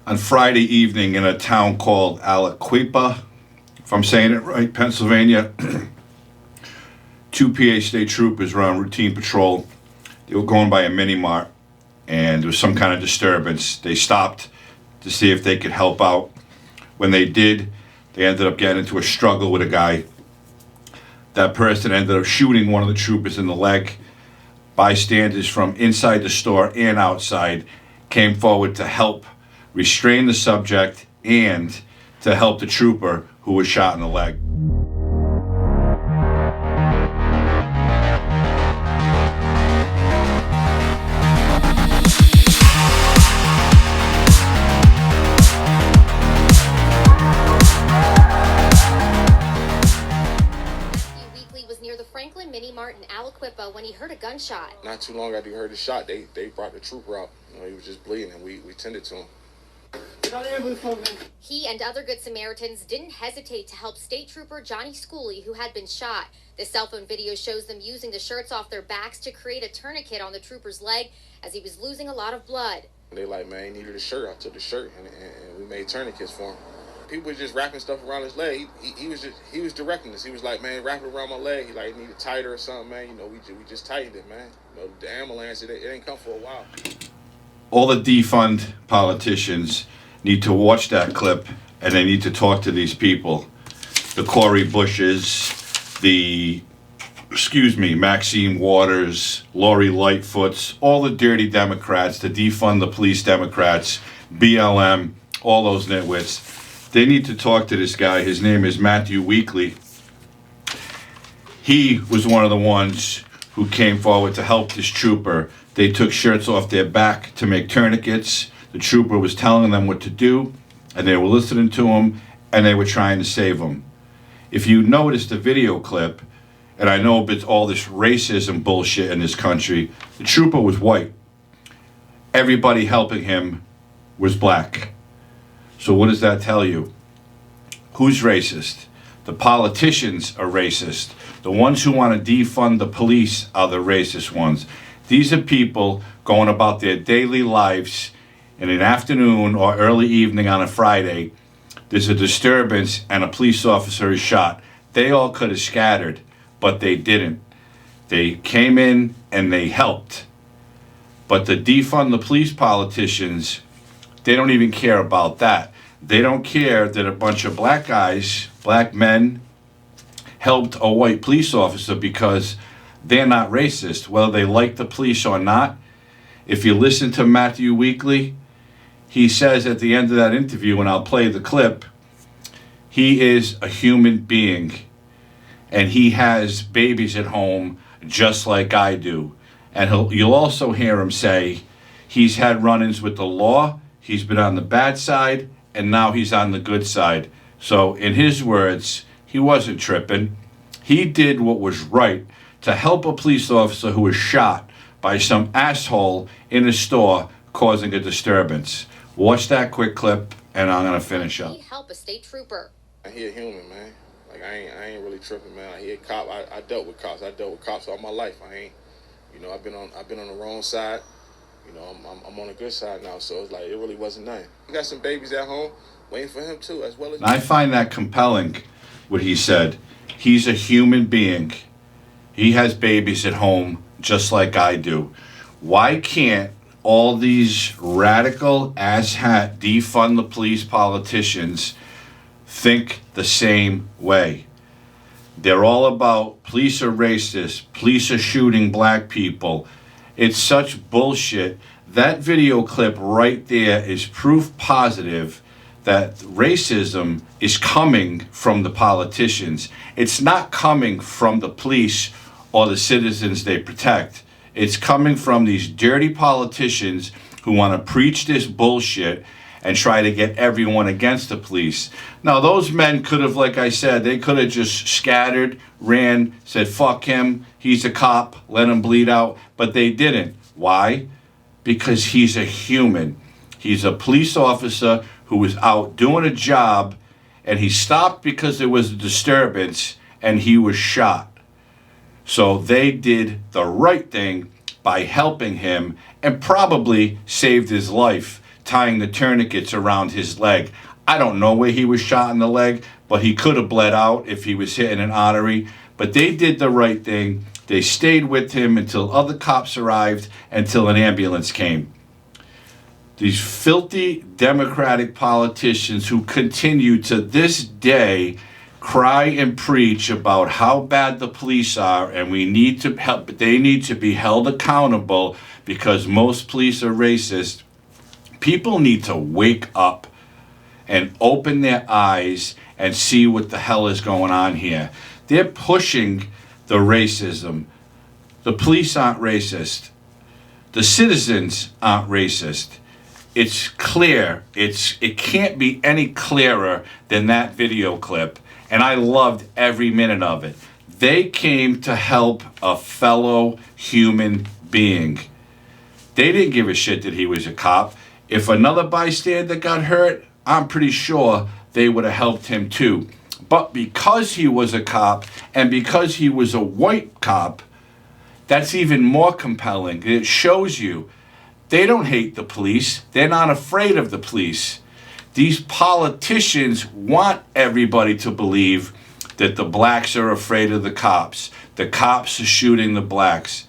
on Friday evening in a town called Aliquippa, if I'm saying it right, Pennsylvania. Two PA state troopers were on routine patrol. They were going by a mini mart, and there was some kind of disturbance. They stopped to see if they could help out. When they did, they ended up getting into a struggle with a guy. That person ended up shooting one of the troopers in the leg. Bystanders from inside the store and outside came forward to help restrain the subject and to help the trooper who was shot in the leg. Franklin Mini Mart in Aliquippa when he heard a gunshot. Not too long after he heard the shot, they brought the trooper out. He was just bleeding, and we tended to him. He and other Good Samaritans didn't hesitate to help State Trooper Johnny Schooley, who had been shot. The cell phone video shows them using the shirts off their backs to create a tourniquet on the trooper's leg as he was losing a lot of blood. They like, man, he needed a shirt. I took the shirt, and we made tourniquets for him. People were just wrapping stuff around his leg. He was directing us. He was like, man, wrap it around my leg. He like needed tighter or something, man. We just tightened it, man. The ambulance, it ain't come for a while. All the defund politicians need to watch that clip, and they need to talk to these people. The Cori Bushes, Maxine Waters, Lori Lightfoots, all the dirty Democrats, the defund the police Democrats, BLM, all those nitwits. They need to talk to this guy. His name is Matthew Weekly. He was one of the ones who came forward to help this trooper. They took shirts off their back to make tourniquets. The trooper was telling them what to do, and they were listening to him, and they were trying to save him. If you notice the video clip, and I know it's all this racism bullshit in this country, the trooper was white. Everybody helping him was black. So what does that tell you? Who's racist? The politicians are racist. The ones who want to defund the police are the racist ones. These are people going about their daily lives in an afternoon or early evening on a Friday. There's a disturbance and a police officer is shot. They all could have scattered, but they didn't. They came in and they helped. But the defund the police politicians, they don't even care about that. They don't care that a bunch of black guys, black men, helped a white police officer because they're not racist, whether they like the police or not. If you listen to Matthew Weekly, he says at the end of that interview, and I'll play the clip, he is a human being, and he has babies at home just like I do. And you'll also hear him say he's had run-ins with the law, he's been on the bad side, and now he's on the good side. So in his words, he wasn't tripping. He did what was right to help a police officer who was shot by some asshole in a store causing a disturbance. Watch that quick clip, and I'm gonna finish up. Help a state trooper. He a human, man. Like I ain't really tripping, man. He a cop. I dealt with cops. I dealt with cops all my life. I've been on the wrong side. I'm on the good side now, so it's like it really wasn't nothing. I got some babies at home waiting for him too, as well as. I find that compelling, what he said. He's a human being. He has babies at home just like I do. Why can't all these radical asshat defund the police politicians think the same way? They're all about police are racist, police are shooting black people. It's such bullshit. That video clip right there is proof positive that racism is coming from the politicians. It's not coming from the police or the citizens they protect. It's coming from these dirty politicians who want to preach this bullshit and try to get everyone against the police. Now, those men could have, like I said, they could have just scattered, ran, said, fuck him, he's a cop, let him bleed out, but they didn't. Why? Because he's a human. He's a police officer who was out doing a job, and he stopped because there was a disturbance, and he was shot. So they did the right thing by helping him and probably saved his life. tying the tourniquets around his leg. I don't know where he was shot in the leg, but he could have bled out if he was hitting an artery. But they did the right thing. They stayed with him until other cops arrived, until an ambulance came. These filthy Democratic politicians who continue to this day cry and preach about how bad the police are, and we need to help, they need to be held accountable because most police are racist. People need to wake up and open their eyes and see what the hell is going on here. They're pushing the racism. The police aren't racist. The citizens aren't racist. It's clear. It can't be any clearer than that video clip. And I loved every minute of it. They came to help a fellow human being. They didn't give a shit that he was a cop. If another bystander got hurt, I'm pretty sure they would have helped him too. But because he was a cop and because he was a white cop, that's even more compelling. It shows you they don't hate the police. They're not afraid of the police. These politicians want everybody to believe that the blacks are afraid of the cops. The cops are shooting the blacks.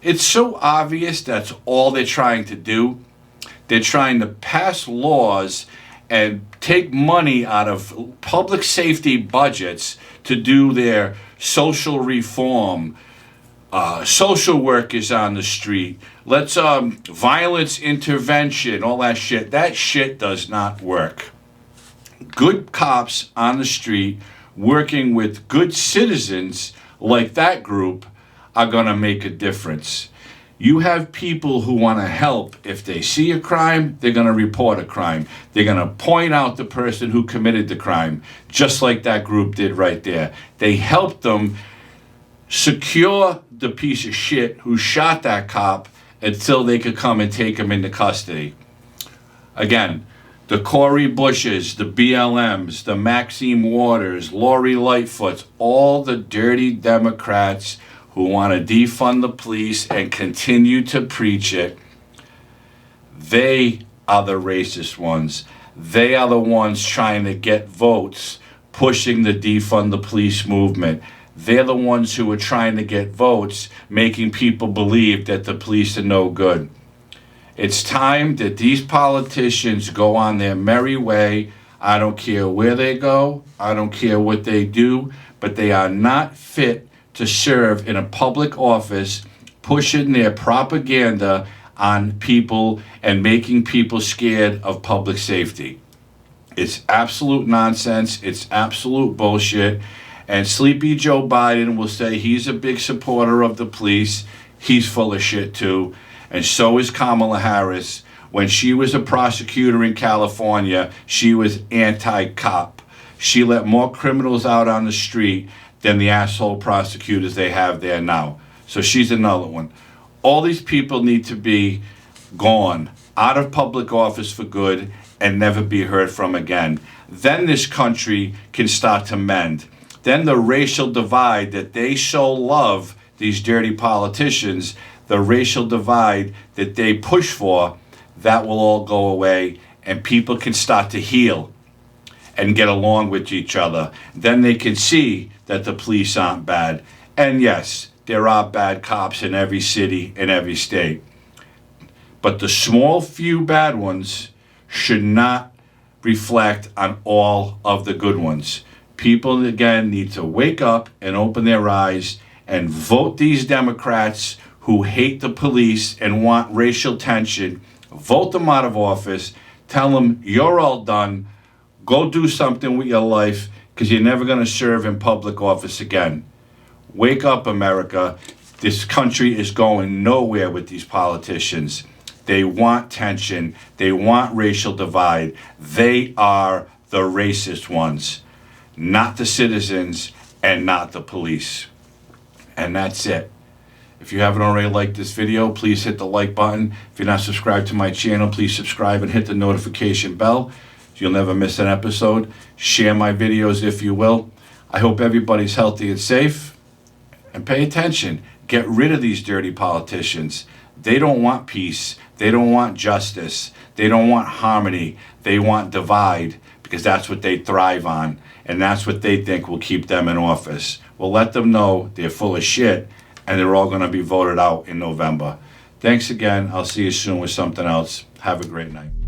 It's so obvious that's all they're trying to do. They're trying to pass laws and take money out of public safety budgets to do their social reform. Social workers on the street. Let's violence intervention, all that shit. That shit does not work. Good cops on the street working with good citizens like that group are gonna make a difference. You have people who want to help. If they see a crime, they're going to report a crime. They're going to point out the person who committed the crime, just like that group did right there. They helped them secure the piece of shit who shot that cop until they could come and take him into custody. Again, the Cori Bushes, the BLMs, the Maxine Waters, Lori Lightfoots, all the dirty Democrats who want to defund the police and continue to preach it, they are the racist ones. They are the ones trying to get votes, pushing the defund the police movement. They're the ones who are trying to get votes, making people believe that the police are no good. It's time that these politicians go on their merry way. I don't care where they go. I don't care what they do, but they are not fit to serve in a public office, pushing their propaganda on people and making people scared of public safety. It's absolute nonsense. It's absolute bullshit. And Sleepy Joe Biden will say he's a big supporter of the police. He's full of shit too. And so is Kamala Harris. When she was a prosecutor in California, she was anti-cop. She let more criminals out on the street than the asshole prosecutors they have there now. So she's another one. All these people need to be gone, out of public office for good, and never be heard from again. Then this country can start to mend. Then the racial divide that they so love, these dirty politicians, the racial divide that they push for, that will all go away, and people can start to heal and get along with each other. Then they can see that the police aren't bad. And yes, there are bad cops in every city, in every state. But the small few bad ones should not reflect on all of the good ones. People, again, need to wake up and open their eyes and vote these Democrats who hate the police and want racial tension. Vote them out of office. Tell them you're all done. Go do something with your life, because you're never going to serve in public office again. Wake up, America. This country is going nowhere with these politicians. They want tension. They want racial divide. They are the racist ones, not the citizens and not the police. And that's it. If you haven't already liked this video, please hit the like button. If you're not subscribed to my channel, please subscribe and hit the notification bell. You'll never miss an episode. Share my videos if you will. I hope everybody's healthy and safe. And pay attention. Get rid of these dirty politicians. They don't want peace. They don't want justice. They don't want harmony. They want divide, because that's what they thrive on, and that's what they think will keep them in office. Well, let them know they're full of shit, and they're all going to be voted out in November. Thanks again. I'll see you soon with something else. Have a great night.